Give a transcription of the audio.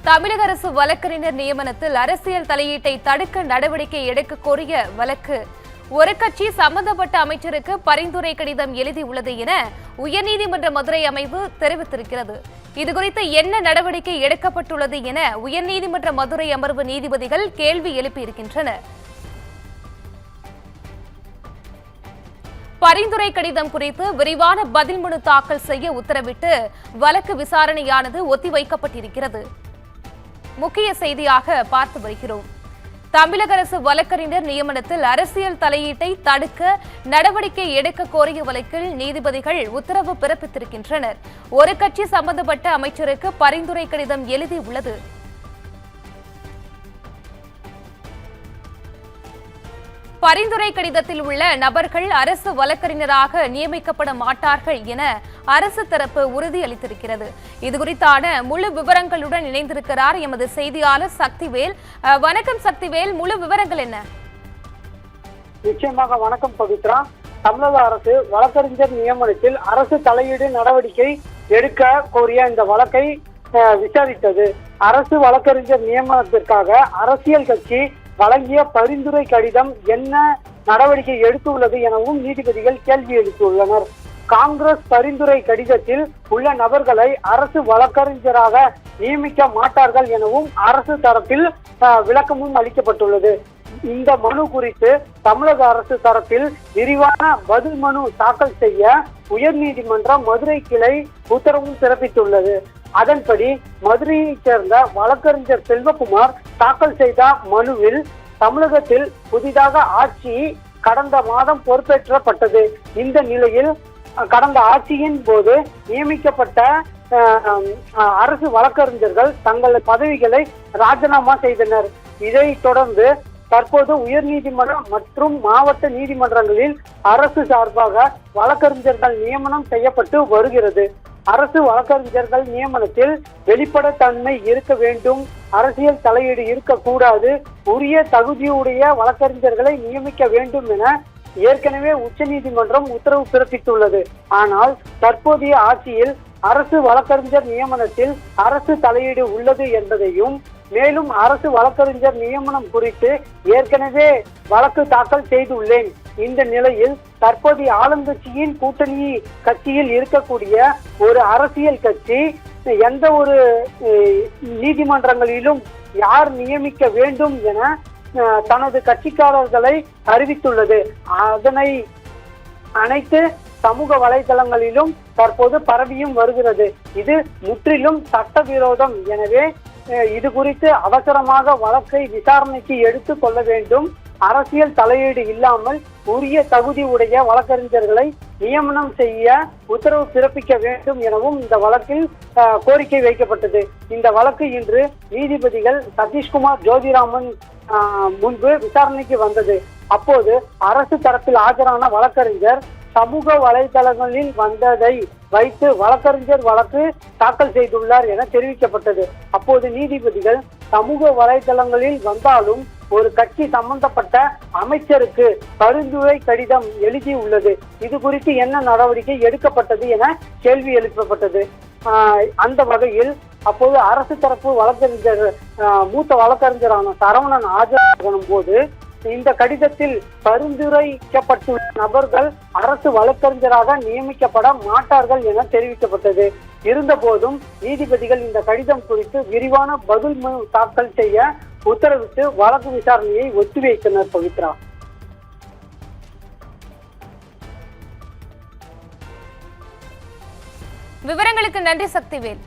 தமிழக அரசு வழக்கறிஞர் நியமனத்தில் அரசியல் தலையீட்டை தடுக்க நடவடிக்கை எடுக்க கோரிய வழக்கு ஒரு கட்சி சம்பந்தப்பட்ட அமைச்சருக்கு பரிந்துரை கடிதம் எழுதியுள்ளது என உயர்நீதிமன்ற மதுரை அமர்வு தெரிவித்திருக்கிறது. இதுகுறித்து என்ன நடவடிக்கை எடுக்கப்பட்டுள்ளது என உயர்நீதிமன்ற மதுரை அமர்வு நீதிபதிகள் கேள்வி எழுப்பியிருக்கின்றனர். பரிந்துரை கடிதம் குறித்து விரிவான பதில் மனு தாக்கல் செய்ய உத்தரவிட்டு வழக்கு விசாரணையானது ஒத்திவைக்கப்பட்டிருக்கிறது. முக்கிய செய்தியாக பார்த்து வருகிறோம். தமிழக அரசு வழக்கறிஞர் நியமனத்தில் அரசியல் தலையீட்டை தடுக்க நடவடிக்கை எடுக்க கோரிய வழக்கில் நீதிபதிகள் உத்தரவு பிறப்பித்திருக்கின்றனர். ஒரு கட்சி சம்பந்தப்பட்ட அமைச்சருக்கு பரிந்துரை கடிதம் எழுதியுள்ளது. பரிந்துரை கடிதத்தில் உள்ள நபர்கள் அரசு வழக்கறிஞராக நியமிக்கப்பட மாட்டார்கள் என அரசு தரப்பு உறுதியளித்திருக்கிறது. இதுகுறித்தான முழு விவரங்களுடன் இணைந்திருக்கிறார் எமது செய்தியாளர் சக்திவேல். வணக்கம் சக்திவேல், முழு விவரங்கள் என்ன? நிச்சயமாக வணக்கம் பவித்ரா. தமிழக அரசு வழக்கறிஞர் நியமனத்தில் அரசு தலையீடு நடவடிக்கை எடுக்க கோரிய இந்த வழக்கை விசாரித்தது. அரசு வழக்கறிஞர் நியமனத்திற்காக அரசியல் கட்சி வழங்கிய பரிந்துரை கடிதம் என்ன நடவடிக்கை எடுத்துள்ளது எனவும் நீதிபதிகள் கேள்வி எழுப்பியுள்ளனர். காங்கிரஸ் பரிந்துரை கடிதத்தில் உள்ள நபர்களை அரசு வழக்கறிஞராக நியமிக்க மாட்டார்கள் எனவும் அரசு தரப்பில் விளக்கமும் அளிக்கப்பட்டுள்ளது. இந்த மனு குறித்து தமிழக அரசு தரப்பில் விரிவான பதில் மனு தாக்கல் செய்ய உயர்நீதிமன்ற மதுரை கிளை உத்தரவும் பிறப்பித்துள்ளது. அதன்படி மதுரையைச் சேர்ந்த வழக்கறிஞர் செல்வகுமார் தாக்கல் செய்த மனுவில் தமிழகத்தில் புதிதாக ஆட்சி கடந்த மாதம் பொறுப்பேற்றப்பட்டது. இந்த நிலையில் கடந்த ஆட்சியின் போது நியமிக்கப்பட்ட அரசு வழக்கறிஞர்கள் தங்கள் பதவிகளை ராஜினாமா செய்தனர். இதைத் தொடர்ந்து தற்போது உயர்நீதிமன்றம் மற்றும் மாவட்ட நீதிமன்றங்களில் அரசு சார்பாக வழக்கறிஞர்கள் நியமனம் செய்யப்பட்டு வருகிறது. அரசு வழக்கறிஞர்கள் நியமனத்தில் வெளிப்படைத்தன்மை இருக்க வேண்டும், அரசியல் தலையீடு இருக்கக்கூடாது, உரிய தகுதியுடைய வழக்கறிஞர்களை நியமிக்க வேண்டும் என ஏற்கனவே உச்சநீதிமன்றம் உத்தரவு பிறப்பித்துள்ளது. ஆனால் தற்போதைய ஆட்சியில் அரசு வழக்கறிஞர் நியமனத்தில் அரசு தலையீடு உள்ளது என்பதையும், மேலும் அரசு வழக்கறிஞர் நியமனம் குறித்து ஏற்கனவே வழக்கு தாக்கல் செய்துள்ளேன். இந்த நிலையில் தற்போதைய ஆளுங்கட்சியின் கூட்டணி கட்சியில் இருக்கக்கூடிய ஒரு அரசியல் கட்சி எந்த ஒரு நீதிமன்றங்களிலும் யார் நியமிக்க வேண்டும் என தனது கட்சிக்காரர்களை அறிவித்துள்ளது. அதனை அனைத்து சமூக வலைதளங்களிலும் தற்போது பரவியும் வருகிறது. இது முற்றிலும் சட்டவிரோதம். எனவே இது குறித்து அவசரமாக வழக்கை விசாரணைக்கு எடுத்து கொள்ள வேண்டும். அரசியல் தலையீடு இல்லாமல் உரிய தகுதி உடைய வழக்கறிஞர்களை நியமனம் செய்ய உத்தரவு பிறப்பிக்க வேண்டும் எனவும் இந்த வழக்கில் கோரிக்கை வைக்கப்பட்டது. இந்த வழக்கு இன்று நீதிபதிகள் சதீஷ்குமார் ஜோதிராமன் முன்பு விசாரணைக்கு வந்தது. அப்போது அரசு தரப்பில் ஆஜரான வழக்கறிஞர் சமூக வலைதளங்களில் வந்ததை வைத்து வழக்கறிஞர் வழக்கு தாக்கல் செய்துள்ளார் என தெரிவிக்கப்பட்டது. அப்போது நீதிபதிகள் சமூக வலைதளங்களில் வந்தாலும் ஒரு கட்சி சம்பந்தப்பட்ட அமைச்சருக்கு பரிந்துரை கடிதம் எழுதியுள்ளது, இது குறித்து என்ன நடவடிக்கை எடுக்கப்பட்டது என கேள்வி எழுப்பப்பட்டது. அந்த வகையில் அப்போது அரசு தரப்பு வழக்கறிஞர் மூத்த வழக்கறிஞரான சரவணன் ஆஜராகும் போது இந்த கடிதத்தில் பரிந்துரைக்கப்பட்டுள்ள நபர்கள் அரசு வழக்கறிஞராக நியமிக்கப்பட மாட்டார்கள் என தெரிவிக்கப்பட்டது. இருந்த போதும் நீதிபதிகள் இந்த கடிதம் குறித்து விரிவான பதில் மனு தாக்கல் செய்ய உத்தரவிட்டு வழக்கு விசாரணையை ஒத்திவைத்தனர். பவித்ரா, விவரங்களுக்கு நன்றி சக்திவேல்.